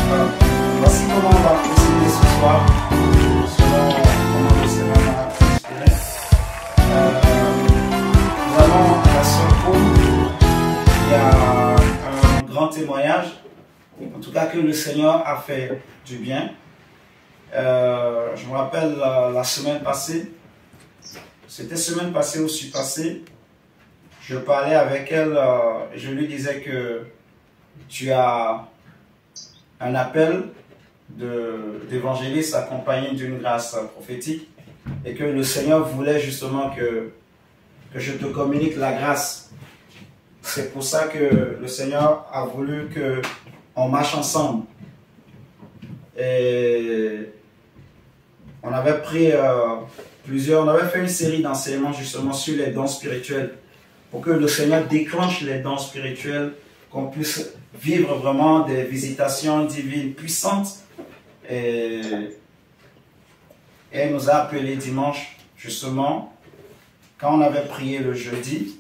Voici comment on va procéder ce soir, selon comment le Seigneur m'a inspiré. Nous allons à la sœur Aude. Il y a un grand témoignage, en tout cas que le Seigneur a fait du bien. Je me rappelle la semaine passée, c'était semaine passée ou passée, je parlais avec elle et je lui disais que tu as un appel d'évangéliste accompagné d'une grâce prophétique et que le Seigneur voulait justement que je te communique la grâce. C'est pour ça que le Seigneur a voulu qu'on marche ensemble. Et on avait pris on avait fait une série d'enseignements justement sur les dons spirituels pour que le Seigneur déclenche les dons spirituels, qu'on puisse vivre vraiment des visitations divines puissantes. Et elle nous a appelé dimanche, justement, quand on avait prié le jeudi.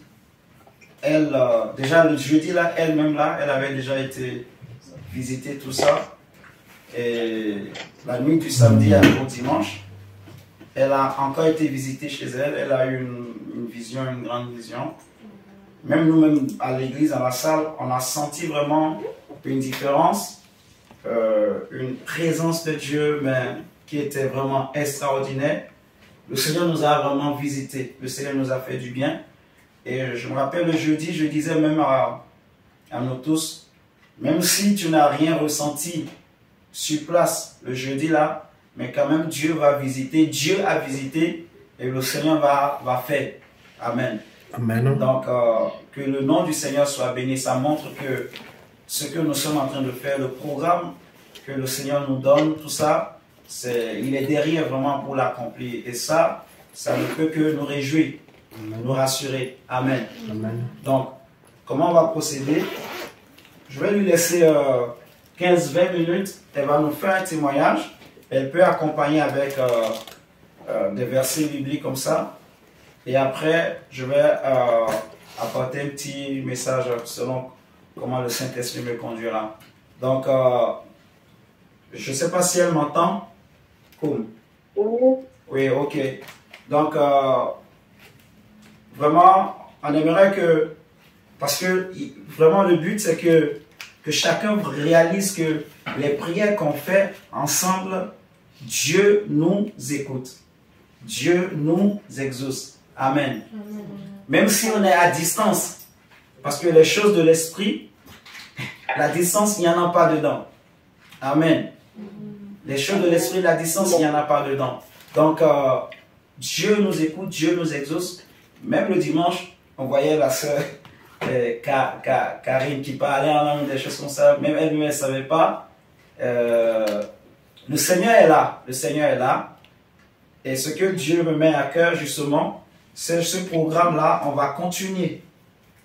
Elle, déjà le jeudi, là, elle-même, là, elle avait déjà été visiter tout ça. Et la nuit du samedi au dimanche, elle a encore été visitée chez elle. Elle a eu une vision, une grande vision. Même nous-mêmes, à l'église, dans la salle, on a senti vraiment une différence, une présence de Dieu, mais qui était vraiment extraordinaire. Le Seigneur nous a vraiment visités. Le Seigneur nous a fait du bien. Et je me rappelle le jeudi, je disais même à nous tous, même si tu n'as rien ressenti sur place le jeudi là, mais quand même Dieu va visiter, Dieu a visité et le Seigneur va faire. Amen. Amen. Donc, que le nom du Seigneur soit béni. Ça montre que ce que nous sommes en train de faire, le programme que le Seigneur nous donne, tout ça, il est derrière vraiment pour l'accomplir. Et ça ne peut que nous réjouir, nous rassurer. Amen. Amen. Donc, comment on va procéder? Je vais lui laisser 15-20 minutes. Elle va nous faire un témoignage. Elle peut accompagner avec des versets bibliques comme ça. Et après, je vais apporter un petit message selon comment le Saint-Esprit me conduira. Donc, je ne sais pas si elle m'entend. Cool. Oui, ok. Donc, vraiment, on aimerait que... Parce que vraiment, le but, c'est que chacun réalise que les prières qu'on fait ensemble, Dieu nous écoute. Dieu nous exauce. Amen. Même si on est à distance, parce que les choses de l'esprit, la distance, il n'y en a pas dedans. Amen. Les choses de l'esprit, la distance, il n'y en a pas dedans. Donc, Dieu nous écoute, Dieu nous exauce. Même le dimanche, on voyait la sœur Karine qui parlait en langue, des choses comme ça. Même elle ne savait pas. Le Seigneur est là. Le Seigneur est là. Et ce que Dieu me met à cœur, justement, c'est ce programme-là. On va continuer.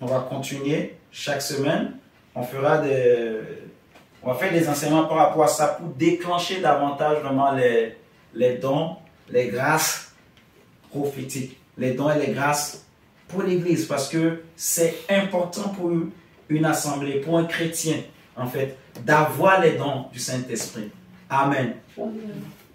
On va continuer chaque semaine. On va faire des enseignements par rapport à ça pour déclencher davantage vraiment les dons, les grâces prophétiques. Les dons et les grâces pour l'Église. Parce que c'est important pour une assemblée, pour un chrétien, en fait, d'avoir les dons du Saint-Esprit. Amen.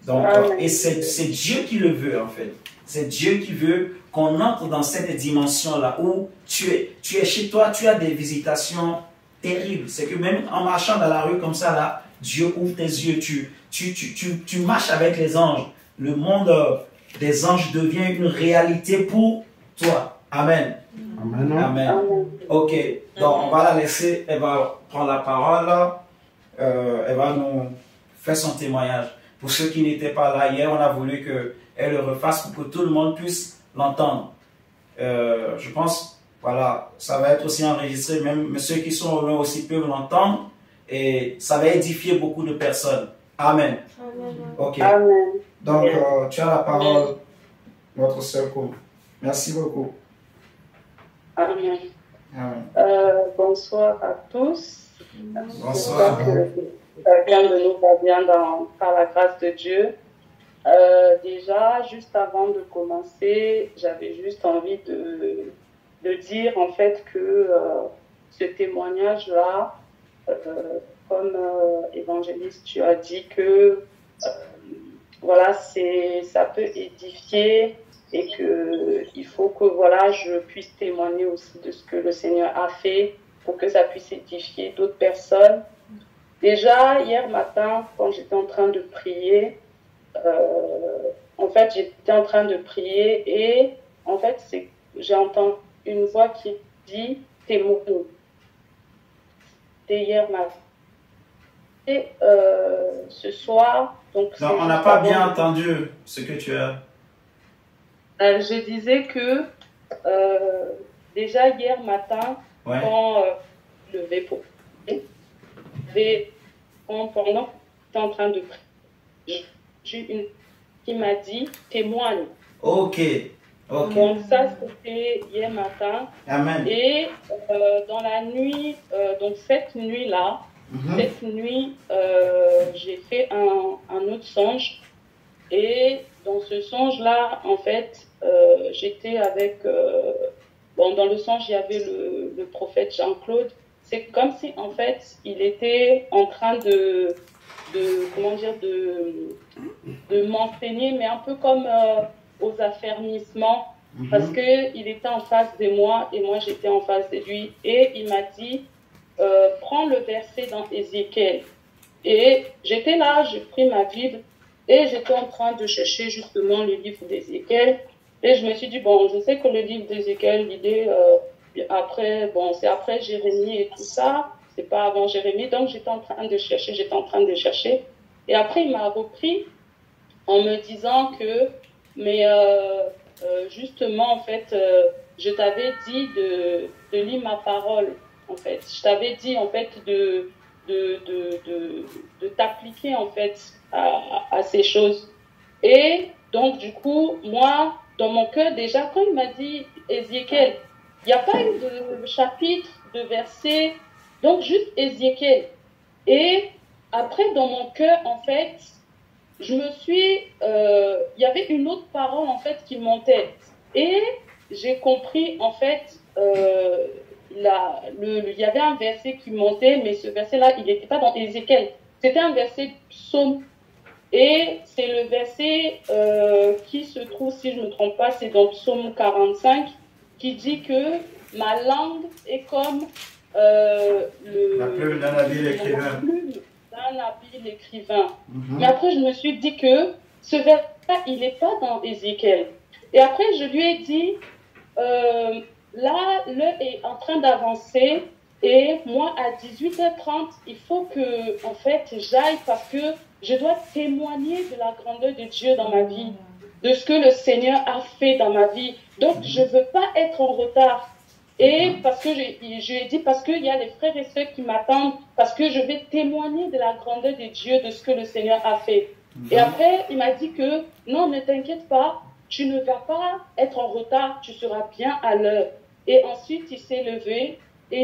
Donc, et c'est Dieu qui le veut, en fait. C'est Dieu qui veut qu'on entre dans cette dimension-là où tu es chez toi, tu as des visitations terribles. C'est que même en marchant dans la rue comme ça, là, Dieu ouvre tes yeux, tu marches avec les anges. Le monde des anges devient une réalité pour toi. Amen. Amen. Amen. Ok, donc on va la laisser, elle va prendre la parole, elle va nous faire son témoignage. Pour ceux qui n'étaient pas là hier, on a voulu qu'elle le refasse pour que tout le monde puisse l'entendre. Je pense, voilà, ça va être aussi enregistré, même ceux qui sont loin aussi peuvent l'entendre et ça va édifier beaucoup de personnes. Amen. Amen. Ok. Amen. Donc, tu as la parole, notre sœur Koum. Merci beaucoup. Amen. Amen. Bonsoir à tous. Bonsoir. Chacun de nous va bien par la grâce de Dieu. Déjà, juste avant de commencer, j'avais juste envie de dire en fait que ce témoignage-là comme évangéliste, tu as dit que voilà, ça peut édifier et qu'il faut que voilà, je puisse témoigner aussi de ce que le Seigneur a fait pour que ça puisse édifier d'autres personnes. Déjà, hier matin, quand j'étais en train de prier, en fait, j'étais en train de prier et en fait, j'ai entendu une voix qui dit « T'es mort ». C'était hier matin. Et ce soir, donc... Non, on n'a pas bien entendu ce que tu as... je disais que déjà hier matin, ouais. quand je levais pour prier, pendant que j'étais en train de prier, j'ai une qui m'a dit témoigne. Ok. Donc ça c'était hier matin. Amen. Et dans la nuit, donc cette nuit-là, cette nuit, j'ai fait un autre songe. Et dans ce songe-là, en fait, j'étais avec... dans le songe, il y avait le prophète Jean-Claude. C'est comme si, en fait, il était en train de m'enseigner, mais un peu comme aux affermissements, parce qu'il était en face de moi et moi, j'étais en face de lui. Et il m'a dit, prends le verset dans Ézéchiel. Et j'étais là, j'ai pris ma Bible, et j'étais en train de chercher justement le livre d'Ézéchiel. Et je me suis dit, bon, je sais que le livre d'Ézéchiel, l'idée, c'est après Jérémie et tout ça. C'est pas avant Jérémie. Donc, j'étais en train de chercher. Et après, il m'a repris en me disant que, mais justement, en fait, je t'avais dit de lire ma parole, en fait. Je t'avais dit, en fait, de t'appliquer, en fait, à ces choses. Et donc, du coup, moi, dans mon cœur, déjà, quand il m'a dit Ézéchiel, il n'y a pas eu de chapitre, de verset, donc juste Ézéchiel. Et après, dans mon cœur, en fait, je me suis... il y avait une autre parole, en fait, qui montait. Et j'ai compris, en fait, il y avait un verset qui montait, mais ce verset-là, il n'était pas dans Ézéchiel. C'était un verset psaume. Et c'est le verset qui se trouve, si je ne me trompe pas, c'est dans Psaume 45, qui dit que ma langue est comme la plume d'un habile écrivain. Mais après, je me suis dit que ce verset-là, il n'est pas dans Ézéchiel. Et après, je lui ai dit, là, l'heure est en train d'avancer. Et moi, à 18h30, il faut que, en fait, j'aille parce que je dois témoigner de la grandeur de Dieu dans ma vie, de ce que le Seigneur a fait dans ma vie. Donc, je ne veux pas être en retard. Et parce que je lui ai dit, parce qu'il y a des frères et sœurs qui m'attendent, parce que je vais témoigner de la grandeur de Dieu, de ce que le Seigneur a fait. Et après, il m'a dit que, non, ne t'inquiète pas, tu ne vas pas être en retard, tu seras bien à l'heure. Et ensuite, il s'est levé et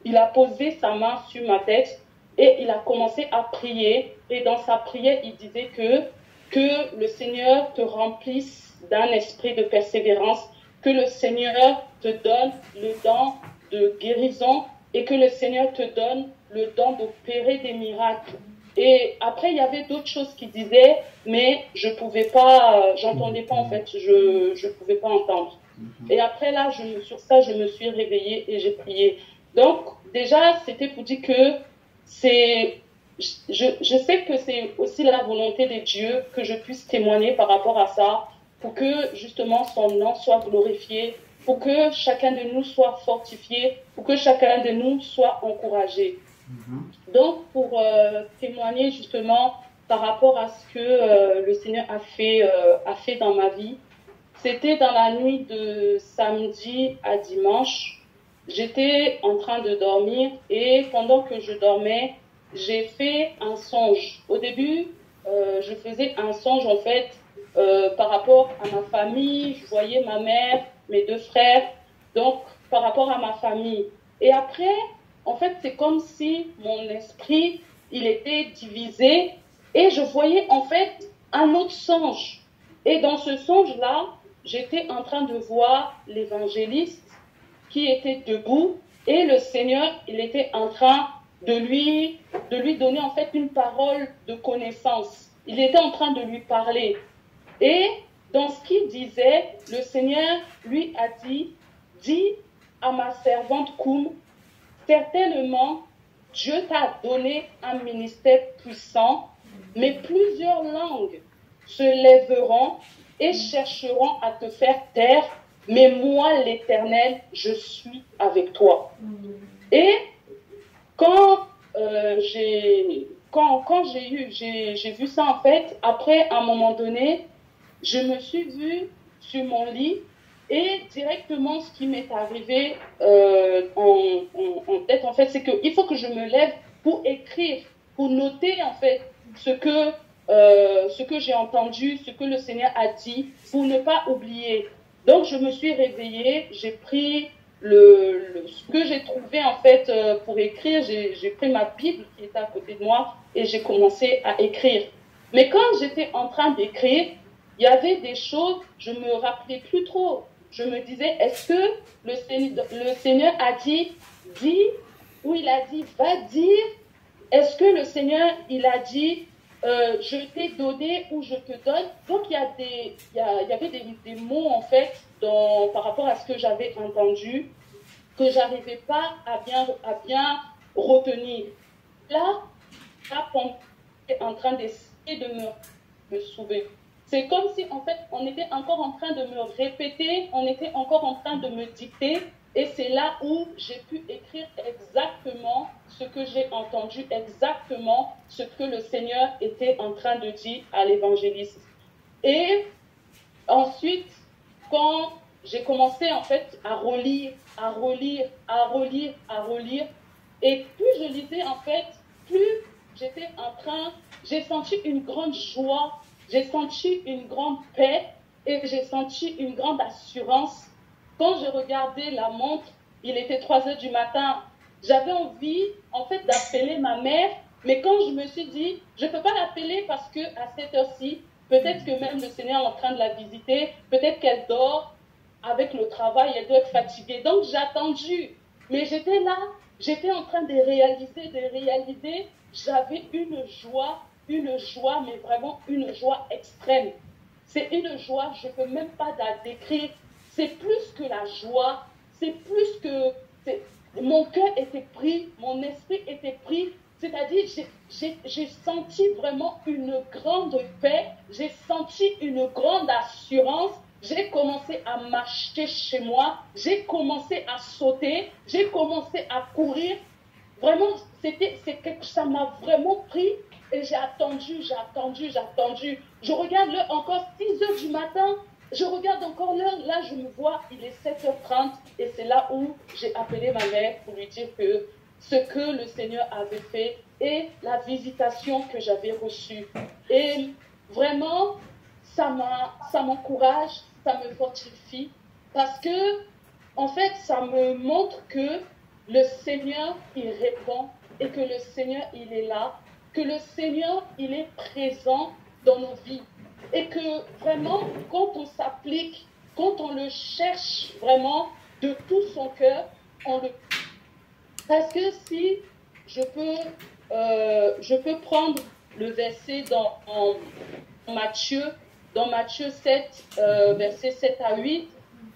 il a posé sa main sur ma tête et il a commencé à prier. Et dans sa prière, il disait que le Seigneur te remplisse d'un esprit de persévérance, que le Seigneur te donne le don de guérison et que le Seigneur te donne le don d'opérer des miracles. Et après, il y avait d'autres choses qu'il disait, mais je pouvais pas, j'entendais pas en fait, je pouvais pas entendre. Et après là, sur ça, je me suis réveillée et j'ai prié. Donc déjà, c'était pour dire que je sais que c'est aussi la volonté de Dieu que je puisse témoigner par rapport à ça, pour que justement son nom soit glorifié, pour que chacun de nous soit fortifié, pour que chacun de nous soit encouragé. Donc, pour témoigner justement par rapport à ce que le Seigneur a fait dans ma vie, c'était dans la nuit de samedi à dimanche. J'étais en train de dormir et pendant que je dormais, j'ai fait un songe. Au début, je faisais un songe en fait par rapport à ma famille. Je voyais ma mère, mes deux frères, donc par rapport à ma famille. Et après, en fait, c'est comme si mon esprit, il était divisé et je voyais en fait un autre songe. Et dans ce songe-là, j'étais en train de voir l'évangéliste qui était debout et le Seigneur, il était en train de lui donner en fait une parole de connaissance. Il était en train de lui parler. Et dans ce qu'il disait, le Seigneur lui a dit, dis à ma servante Koum, certainement Dieu t'a donné un ministère puissant, mais plusieurs langues se lèveront et chercheront à te faire taire, mais moi, l'Éternel, je suis avec toi. Et quand j'ai vu ça, en fait, après, à un moment donné, je me suis vue sur mon lit et directement, ce qui m'est arrivé en tête, en fait, c'est qu'il faut que je me lève pour écrire, pour noter, en fait, ce que j'ai entendu, ce que le Seigneur a dit, pour ne pas oublier. Donc, je me suis réveillée, j'ai pris ce que j'ai trouvé, en fait, pour écrire. J'ai pris ma Bible qui était à côté de moi et j'ai commencé à écrire. Mais quand j'étais en train d'écrire, il y avait des choses, je me rappelais plus trop. Je me disais, est-ce que le Seigneur a dit, dis, ou il a dit, va dire, est-ce que le Seigneur, il a dit, je t'ai donné ou je te donne. Donc, il y avait des mots, en fait, par rapport à ce que j'avais entendu, que j'arrivais pas à bien retenir. Là, on était en train d'essayer de me souvenir. C'est comme si, en fait, on était encore en train de me répéter, on était encore en train de me dicter, et c'est là où j'ai pu écrire exactement ce que j'ai entendu, exactement ce que le Seigneur était en train de dire à l'évangéliste. Et ensuite, quand j'ai commencé, en fait, à relire, et plus je lisais, en fait, plus j'ai senti une grande joie, j'ai senti une grande paix et j'ai senti une grande assurance. Quand je regardais la montre, il était 3 heures du matin. J'avais envie, en fait, d'appeler ma mère, mais quand je me suis dit, je ne peux pas l'appeler parce qu'à cette heure-ci, peut-être que même le Seigneur est en train de la visiter, peut-être qu'elle dort avec le travail, elle doit être fatiguée. Donc j'ai attendu, mais j'étais là, j'étais en train de réaliser, j'avais une joie, mais vraiment une joie extrême. C'est une joie, je ne peux même pas la décrire. C'est plus que la joie, c'est plus que... Mon cœur était pris, mon esprit était pris. C'est-à-dire, j'ai senti vraiment une grande paix, j'ai senti une grande assurance. J'ai commencé à marcher chez moi, j'ai commencé à sauter, j'ai commencé à courir. Vraiment, ça m'a vraiment pris et j'ai attendu. Je regarde l'heure encore 6 heures du matin. Je regarde encore l'heure. Là, je me vois, il est 7h30 et c'est là où j'ai appelé ma mère pour lui dire que ce que le Seigneur avait fait et la visitation que j'avais reçue. Et vraiment, ça m'encourage, ça me fortifie parce que, en fait, ça me montre que le Seigneur, il répond et que le Seigneur, il est là, que le Seigneur, il est présent dans nos vies. Et que vraiment, quand on s'applique, quand on le cherche vraiment de tout son cœur, parce que si je peux prendre le verset dans Matthieu 7, versets 7 à 8,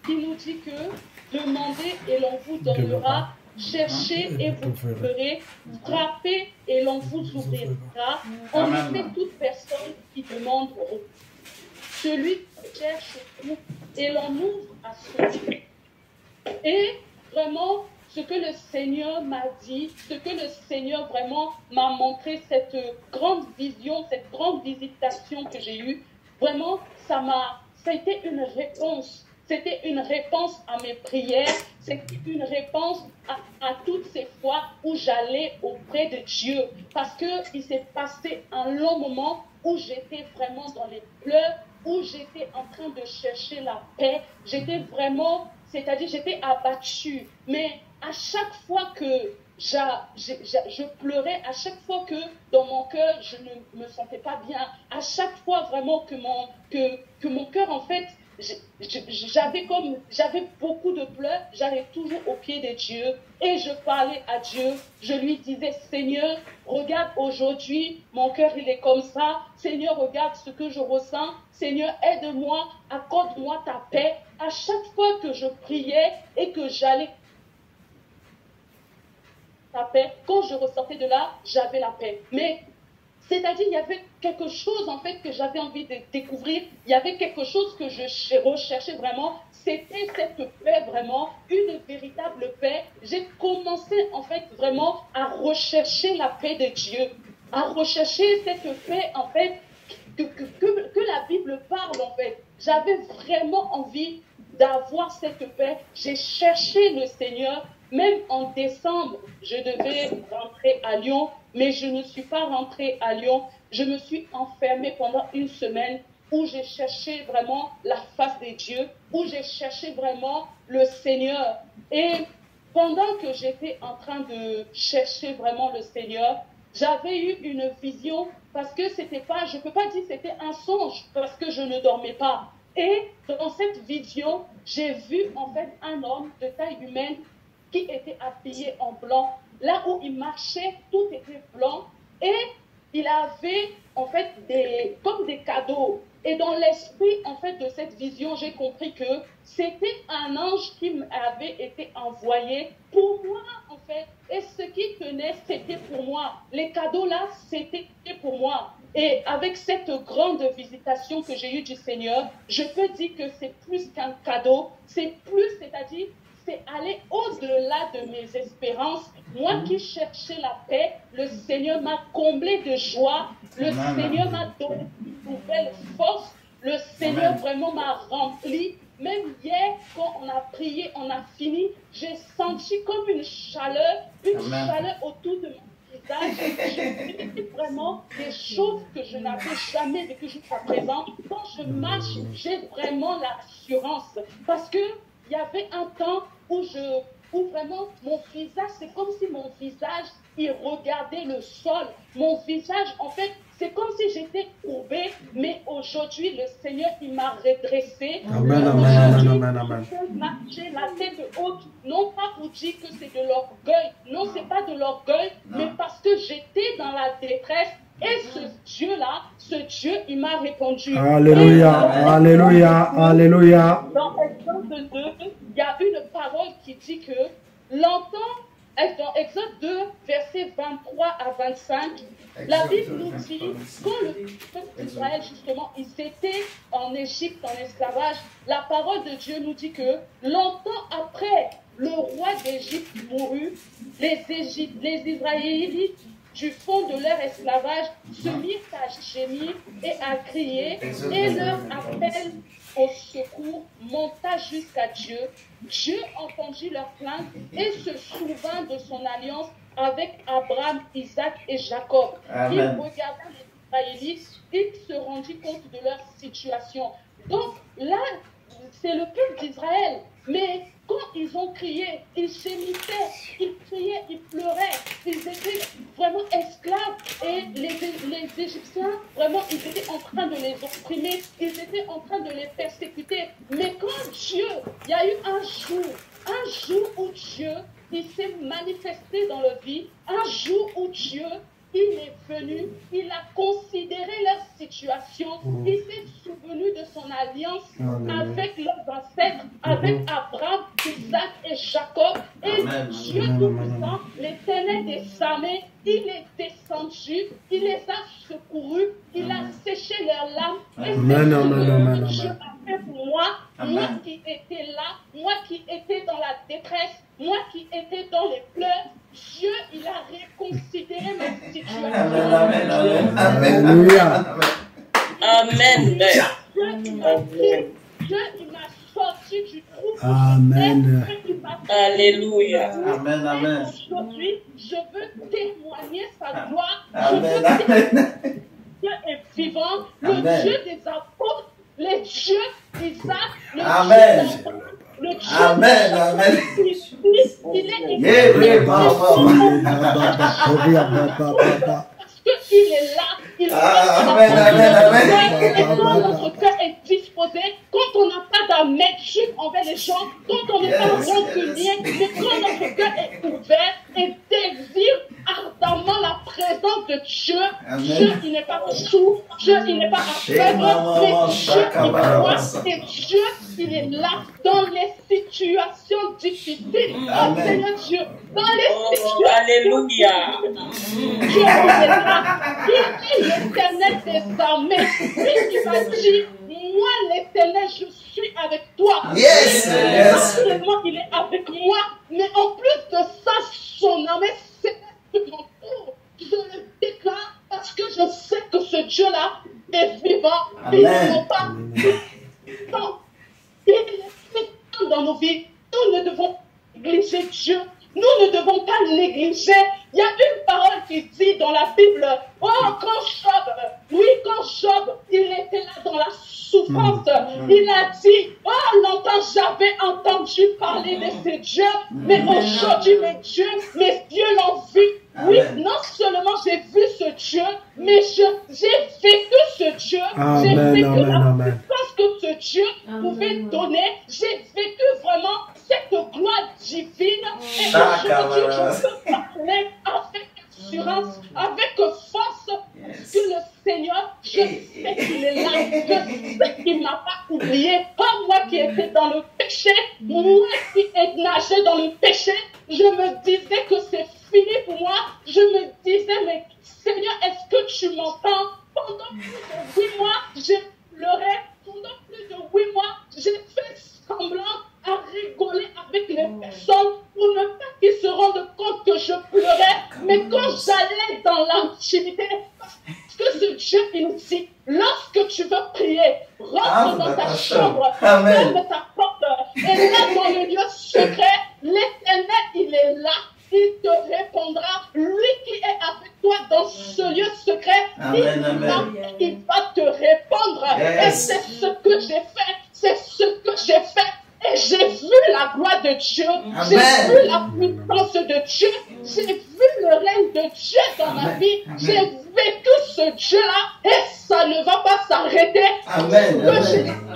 qui nous dit que demandez et l'on vous donnera, cherchez et vous trouverez, frappez et l'on vous ouvrira. En effet, toute personne qui demande, celui qui cherche trouve et l'on ouvre à celui. Et vraiment, ce que le Seigneur m'a dit, ce que le Seigneur vraiment m'a montré, cette grande vision, cette grande visitation que j'ai eue, vraiment, ça a été une réponse. C'était une réponse à mes prières, c'était une réponse à toutes ces fois où j'allais auprès de Dieu. Parce qu'il s'est passé un long moment où j'étais vraiment dans les pleurs, où j'étais en train de chercher la paix. J'étais vraiment, c'est-à-dire j'étais abattue. Mais à chaque fois que je pleurais, à chaque fois que dans mon cœur je ne me sentais pas bien, à chaque fois vraiment que mon cœur en fait j'avais beaucoup de pleurs, j'allais toujours au pied de Dieu et je parlais à Dieu. Je lui disais, Seigneur, regarde aujourd'hui, mon cœur il est comme ça. Seigneur, regarde ce que je ressens. Seigneur, aide-moi, accorde-moi ta paix. À chaque fois que je priais et que j'allais la paix, quand je ressortais de là, j'avais la paix. Mais c'est-à-dire, il y avait quelque chose, en fait, que j'avais envie de découvrir. Il y avait quelque chose que je recherchais vraiment. C'était cette paix, vraiment, une véritable paix. J'ai commencé, en fait, vraiment à rechercher la paix de Dieu. À rechercher cette paix, en fait, que la Bible parle, en fait. J'avais vraiment envie d'avoir cette paix. J'ai cherché le Seigneur. Même en décembre, je devais rentrer à Lyon, mais je ne suis pas rentrée à Lyon. Je me suis enfermée pendant une semaine où j'ai cherché vraiment la face de Dieu, où j'ai cherché vraiment le Seigneur. Et pendant que j'étais en train de chercher vraiment le Seigneur, j'avais eu une vision parce que c'était pas, je peux pas dire que c'était un songe parce que je ne dormais pas. Et dans cette vision, j'ai vu en fait un homme de taille humaine qui était habillé en blanc. Là où il marchait, tout était blanc. Et il avait, en fait, comme des cadeaux. Et dans l'esprit, en fait, de cette vision, j'ai compris que c'était un ange qui m'avait été envoyé pour moi, en fait. Et ce qui tenait, c'était pour moi. Les cadeaux là, c'était pour moi. Et avec cette grande visitation que j'ai eue du Seigneur, je peux dire que c'est plus qu'un cadeau. C'est plus, c'est-à-dire, c'est aller au-delà de mes espérances. Moi qui cherchais la paix, le Seigneur m'a comblé de joie. Le Seigneur m'a donné une nouvelle force. Le Seigneur vraiment m'a rempli. Même hier, quand on a prié, on a fini, j'ai senti comme une chaleur autour de mon visage. J'ai vu vraiment des choses que je n'avais jamais vécues jusqu'à présent. Quand je marche, j'ai vraiment l'assurance. Parce que il y avait un temps où vraiment mon visage, c'est comme si mon visage, il regardait le sol. Mon visage, en fait, c'est comme si j'étais courbée, mais aujourd'hui, le Seigneur, il m'a redressée. Amen, amen, amen, amen. Je peux marcher la tête haute, non pas pour dire que c'est de l'orgueil, non, c'est pas de l'orgueil, mais parce que j'étais dans la détresse. Et ce Dieu-là, ce Dieu, il m'a répondu. Alléluia, alléluia, alléluia. Dans Exode 2, il y a une parole qui dit que longtemps, dans Exode 2, versets 23 à 25, la Bible nous dit, quand le peuple d'Israël, justement, ils étaient en Égypte, en esclavage, la parole de Dieu nous dit que longtemps après le roi d'Égypte mourut, les Israélites, du fond de leur esclavage, se mirent à gémir et à crier, et leur appel au secours monta jusqu'à Dieu. Dieu entendit leur plainte et se souvint de son alliance avec Abraham, Isaac et Jacob. Il regarda les Israélites, il se rendit compte de leur situation. Donc là, c'est le peuple d'Israël, mais quand ils ont crié, ils gémissaient, ils criaient, ils pleuraient, ils étaient vraiment esclaves et les Égyptiens, vraiment, ils étaient en train de les opprimer, ils étaient en train de les persécuter. Mais quand Dieu, il y a eu un jour où Dieu, il s'est manifesté dans leur vie, un jour où Dieu, il est venu, il a considéré leur situation, il s'est souvenu de son alliance avec leurs ancêtres, avec Abraham, Isaac et Jacob. Et Dieu Tout-Puissant, l'Éternel des armées, il est descendu, il les a secourus, il a séché leurs larmes. Et c'est ce que Dieu a fait pour moi, moi qui étais là, moi qui étais dans la détresse, moi qui étais dans les pleurs. Dieu, il a réconsidéré ma situation. Amen, amen, amen. Alléluia. Amen. Dieu, il m'a sorti du trou. Amen. Alléluia. Amen, amen. Aujourd'hui, je veux témoigner sa gloire. Amen, Je veux amen. Dieu est vivant, le Amen. Dieu des apôtres, le Dieu d'Isaac, le Amen. Dieu d'Abraham, le Dieu Amen, de amen. il est ici. Yeah, yeah, Parce qu'il est là, il Amen, amen, amen. et quand notre cœur est disposé, quand on n'a les gens, quand on n'est pas rancunier, mais quand notre cœur est ouvert et désire ardemment la présence de Dieu. Dieu, il n'est pas sourd, Dieu, il n'est pas aveugle, mais Dieu, il voit, et Dieu, il est là dans les situations difficiles. Oh Seigneur Dieu, dans les situations Alléluia. Dieu, il est là. Il est l'Éternel des armées. Lui qui m'a dit, moi l'Éternel, je suis avec toi. Yes, yes. Non seulement il est avec moi, mais en plus de ça, son armée s'est devant tout. Je le déclare parce que je sais que ce Dieu-là est vivant. Il n'est pas vivant. Il est vivant dans nos vies. Nous ne devons pas négliger Dieu. Nous ne devons pas le négliger. Il y a une parole qui dit dans la Bible, oh, quand Job, il était là dans la souffrance, il a dit, oh, longtemps j'avais entendu parler de ces dieux, mais aujourd'hui mes dieux l'ont vu. Oui, non seulement j'ai vu ce Dieu, mais j'ai vécu ce Dieu, j'ai vécu la puissance que ce Dieu pouvait donner, j'ai vécu vraiment cette gloire divine, et aujourd'hui je peux parler avec assurance, avec force, parce que le Seigneur, je sais qu'il est là, je sais qu'il ne m'a pas oublié, pas moi qui étais dans le péché, moi qui ai nagé dans le péché, je me disais que c'est fini pour moi, je me disais, mais Seigneur, est-ce que tu m'entends? Pendant plus de 8 mois, j'ai pleuré, pendant plus de 8 mois, j'ai fait semblant à rigoler avec les personnes pour ne pas qu'ils se rendent compte que je pleurais, mais quand j'allais dans l'intimité, parce que ce Dieu, il nous dit, lorsque tu veux prier, rentre dans ta chambre, ferme ta porte, et là, dans le lieu secret, l'Éternel, il est là, il te répondra, lui qui est avec toi dans ce lieu secret, il va te répondre, et c'est ce que j'ai fait, c'est ce que j'ai fait. Et j'ai vu la gloire de Dieu, j'ai vu la puissance de Dieu, j'ai vu le règne de Dieu dans ma vie, j'ai vécu ce Dieu-là et ça ne va pas s'arrêter.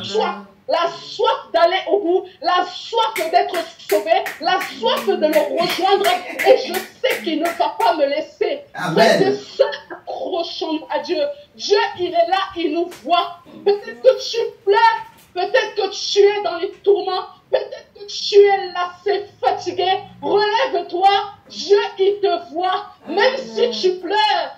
J'ai la soif d'aller au bout, la soif d'être sauvé, la soif de le rejoindre et je sais qu'il ne va pas me laisser. C'est ça, accrochons-nous à Dieu. Dieu, il est là, il nous voit. Peut-être que tu pleures. Peut-être que tu es dans les tourments, peut-être que tu es lassé, fatigué. Relève-toi, Dieu il te voit. Même si tu pleures,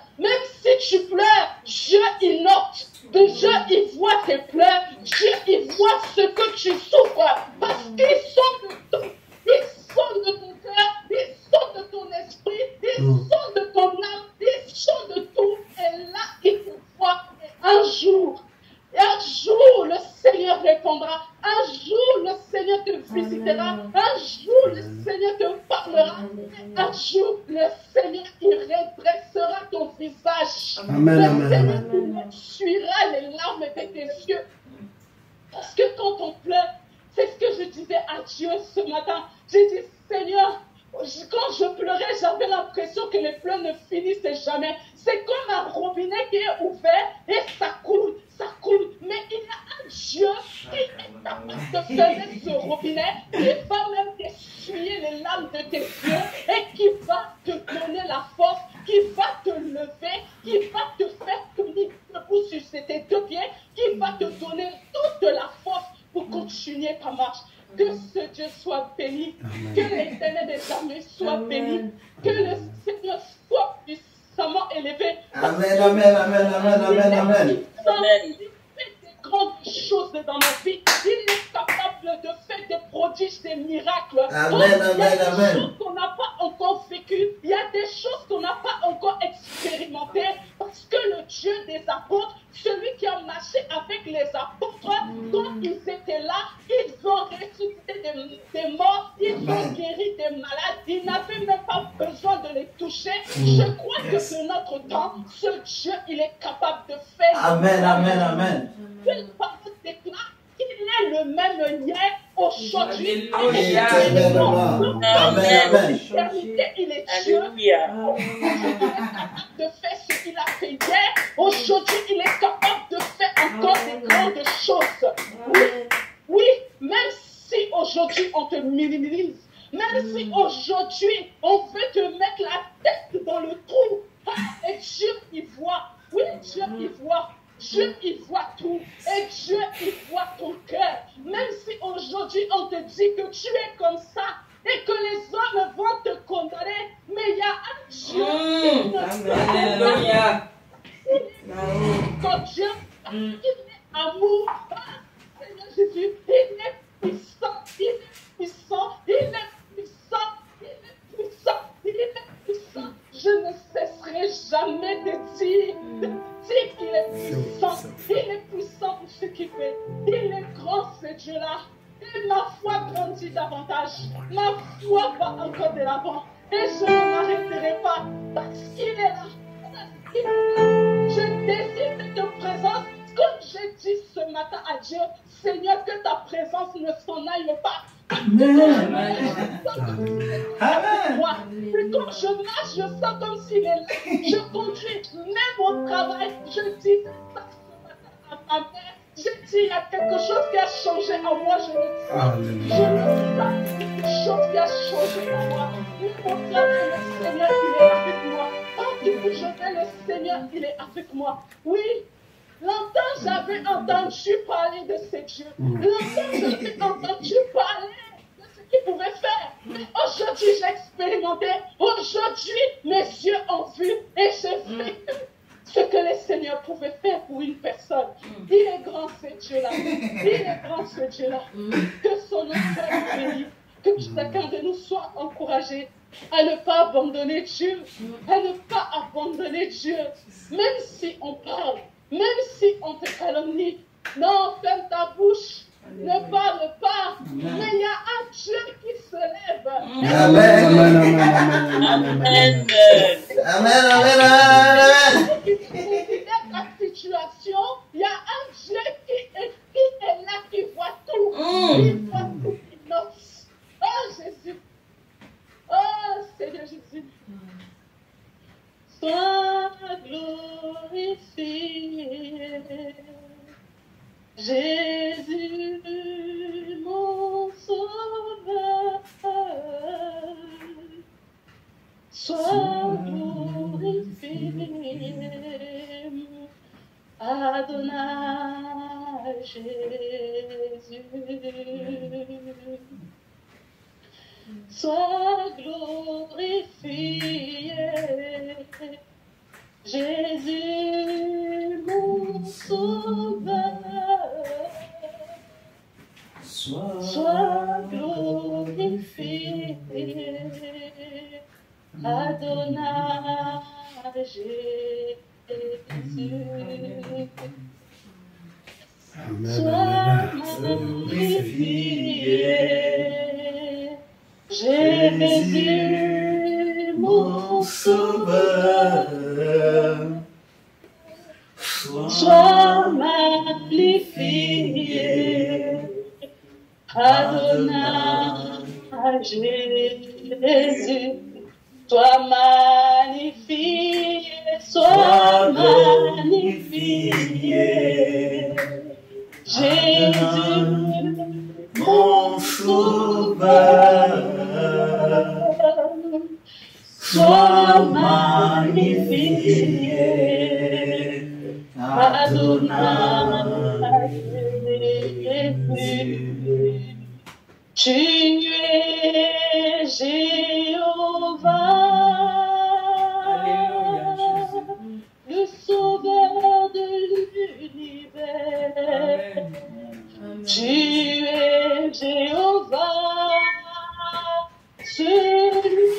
Dieu il note. Dieu il voit tes pleurs, Dieu il voit ce que tu souffres. Parce qu'ils sont de tout, ils sont de ton cœur, ils sont de ton esprit, ils sont de ton âme, ils sont de tout. Et là il te voit. Et un jour, le Seigneur répondra. Un jour, le Seigneur te visitera. Un jour, le Seigneur te parlera. Un jour, le Seigneur, il redressera ton visage. Le Seigneur, il essuiera les larmes de tes yeux. Parce que quand on pleure, c'est ce que je disais à Dieu ce matin. J'ai dit, Seigneur, quand je pleurais, j'avais l'impression que les pleurs ne finissaient jamais. C'est comme un robinet qui est ouvert et ça coule. Mais il y a un Dieu qui est capable de fermer ce robinet, qui va même t'essuyer les larmes de tes yeux et qui va te donner la force, qui va te lever, qui va te faire tenir debout sur tes deux pieds, qui va te donner toute la force pour continuer ta marche. Que ce Dieu soit béni, que l'Éternel des armées soit béni, que le Seigneur soit puissamment élevé. Amen. Il fait des grandes choses dans ma vie. Il est capable de faire des prodiges, des miracles. Il y a des choses qu'on n'a pas encore vécues. Il y a des choses qu'on n'a pas encore expérimentées. Parce que le Dieu des apôtres, celui qui a marché avec les apôtres, quand ils étaient là, ils ont ressuscité des morts, ils ont guéri des malades, ils n'avaient même pas besoin de les toucher. Je crois que c'est notre temps, ce Dieu, il est capable de faire. Amen. Une parole déclare qu'il est le même hier, aujourd'hui, il est Dieu. De faire ce qu'il a fait hier, aujourd'hui, il est capable de faire encore des grandes choses. Oui, même si aujourd'hui, aujourd'hui on te minimise, même si aujourd'hui on veut te mettre la tête dans le trou, et Dieu y voit, oui Dieu y voit. Dieu y voit tout et Dieu y voit ton cœur. Même si aujourd'hui on te dit que tu es comme ça et que les hommes vont te condamner, mais il y a un Dieu qui ne Alléluia. ton Dieu, il est amour. Seigneur Jésus, il est puissant, il est puissant, il est puissant, il est puissant, il est puissant. Je ne cesserai jamais de dire qu'il est puissant. Il est puissant pour ce qu'il fait. Il est grand, ce Dieu-là. Et ma foi grandit davantage. Ma foi va encore de l'avant. Et je ne m'arrêterai pas parce qu'il est là. Parce qu'il est là. Je désire cette présence. Comme j'ai dit ce matin à Dieu, Seigneur, que ta présence ne s'en aille pas. Amen. Moi, et quand je marche, je sens comme s'il est là. Je conduis, même au travail, je dis ça ce matin à ma mère. Je dis, il y a quelque chose qui a changé en moi, je le sens. Je le sens, quelque chose qui a changé en moi. Oui, mon frère, le Seigneur, il est avec moi. Partout où je vais, le Seigneur, il est avec moi. Oui. Longtemps, j'avais entendu parler de ces dieux. Longtemps, j'avais entendu parler de ce qu'ils pouvaient faire. Mais aujourd'hui, j'ai expérimenté. Aujourd'hui, mes yeux ont vu et j'ai vécu ce que le Seigneur pouvait faire pour une personne. Il est grand, ce Dieu-là. Il est grand, ce Dieu-là. Que son nom soit béni. Que chacun de nous soit encouragé à ne pas abandonner Dieu. À ne pas abandonner Dieu. Même si on parle. Même si on te calomnie, non, ferme ta bouche, ne parle pas. Mais il y a un Dieu qui se lève. Amen. Amen. Amen, amen, amen. Qui considère ta situation, il y a un Dieu qui est là, qui voit tout. Il voit tout, il note. Oh Jésus. Oh Seigneur Jésus. Sois glorifié, Jésus, mon sauveur. Sois glorifié, Adonai Jésus. Sois glorifié, Jésus, mon sauveur. Sois glorifié, Adonai Jésus. Sois glorifié, Jésus, mon sauveur. Sois magnifié, Adonai Jésus. Sois magnifié, sois magnifié, Jésus, mon sauveur. Sois magnifié, Adonai Jésus. Tu es Jéhovah, le sauveur de l'univers. Tu es Jéhovah, celui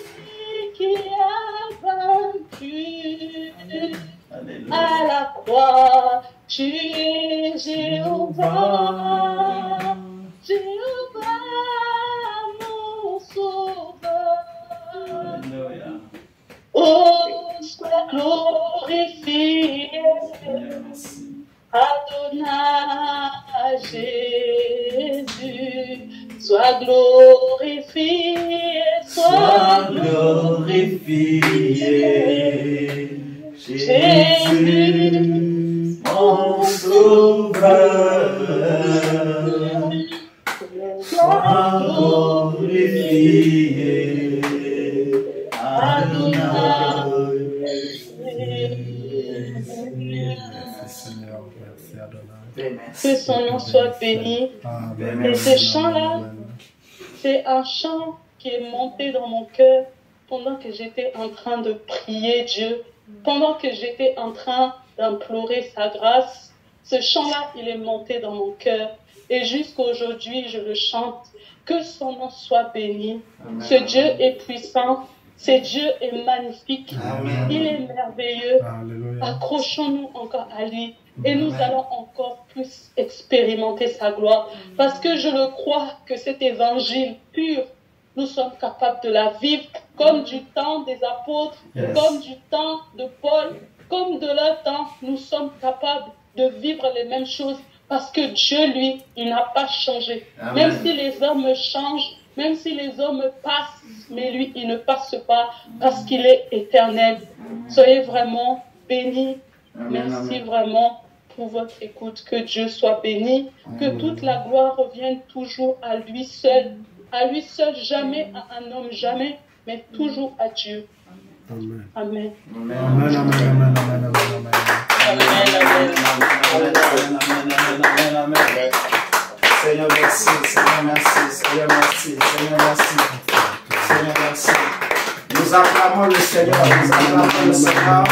qui a vaincu à la croix. Tu es Jéhovah, Jéhovah, mon sauveur. Oh, sois glorifié, Adonai Jésus. Sois glorifié, sois glorifié, Jésus, mon sauveur. Sois glorifié, Merci Seigneur, merci Adonai. Que son nom soit béni. Amen. Et ce chant-là, c'est un chant qui est monté dans mon cœur pendant que j'étais en train de prier Dieu, pendant que j'étais en train d'implorer sa grâce. Ce chant-là, il est monté dans mon cœur. Et jusqu'à aujourd'hui, je le chante. Que son nom soit béni. Amen. Ce Dieu est puissant. Ce Dieu est magnifique. Amen. Il est merveilleux. Alléluia. Accrochons-nous encore à lui. Et nous allons encore plus expérimenter sa gloire. Parce que je le crois que cet évangile pur, nous sommes capables de la vivre comme du temps des apôtres, Yes. comme du temps de Paul, comme de leur temps, nous sommes capables de vivre les mêmes choses. Parce que Dieu, lui, il n'a pas changé. Amen. Même si les hommes changent, même si les hommes passent, mais lui, il ne passe pas parce qu'il est éternel. Soyez vraiment bénis. Amen, Merci amen. vraiment pour votre écoute. Que Dieu soit béni. Que toute la gloire revienne toujours à lui seul. À lui seul, jamais à un homme, jamais, mais toujours à Dieu. Amen. Amen. Amen. Amen, amen, amen, amen, amen, amen. Seigneur, merci. Seigneur, merci. Seigneur, merci. Seigneur, merci. Seigneur, merci. Nous acclamons le Seigneur. Nous acclamons le Seigneur.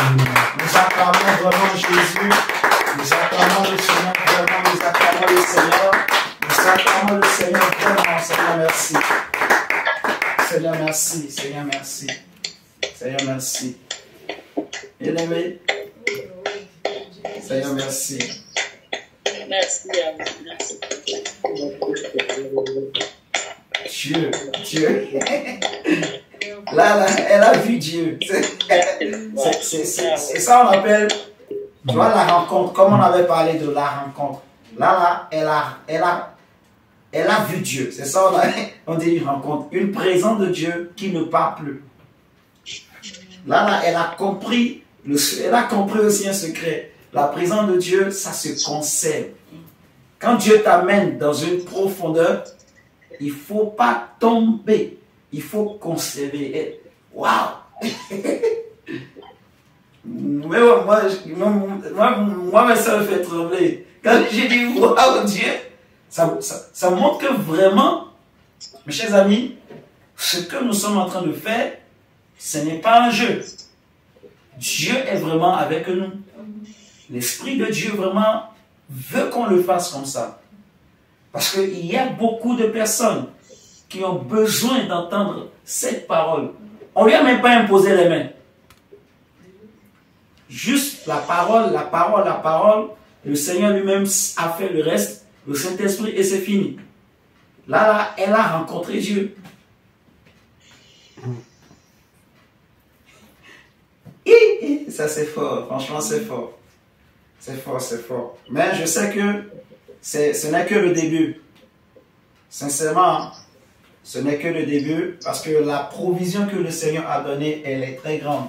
Nous acclamons vraiment Jésus. Nous acclamons le Seigneur. Vraiment, nous acclamons le Seigneur. Nous acclamons le Seigneur. Vraiment, Seigneur, merci. Seigneur, merci. Seigneur, merci. Seigneur, merci. Bien-aimé. Seigneur, merci. Merci à vous. Merci. Dieu. Là, elle a vu Dieu. C'est ça on appelle, tu vois, la rencontre. Comme on avait parlé de la rencontre. Là, elle a vu Dieu. C'est ça on dit une rencontre. Une présence de Dieu qui ne part plus. Là, elle a compris aussi un secret. La présence de Dieu, ça se conserve. Quand Dieu t'amène dans une profondeur, il ne faut pas tomber. Il faut conserver. Waouh! Moi, ça me fait trembler. Quand j'ai dit waouh, Dieu, ça montre que vraiment, mes chers amis, ce que nous sommes en train de faire, ce n'est pas un jeu. Dieu est vraiment avec nous. L'Esprit de Dieu vraiment veut qu'on le fasse comme ça. Parce qu'il y a beaucoup de personnes qui ont besoin d'entendre cette parole. On ne lui a même pas imposé les mains. Juste la parole, la parole, la parole. Le Seigneur lui-même a fait le reste, le Saint-Esprit, et c'est fini. Là, elle a rencontré Dieu. Ça c'est fort, franchement c'est fort. C'est fort, c'est fort. Mais je sais que ce n'est que le début. Sincèrement, ce n'est que le début parce que la provision que le Seigneur a donnée, elle est très grande.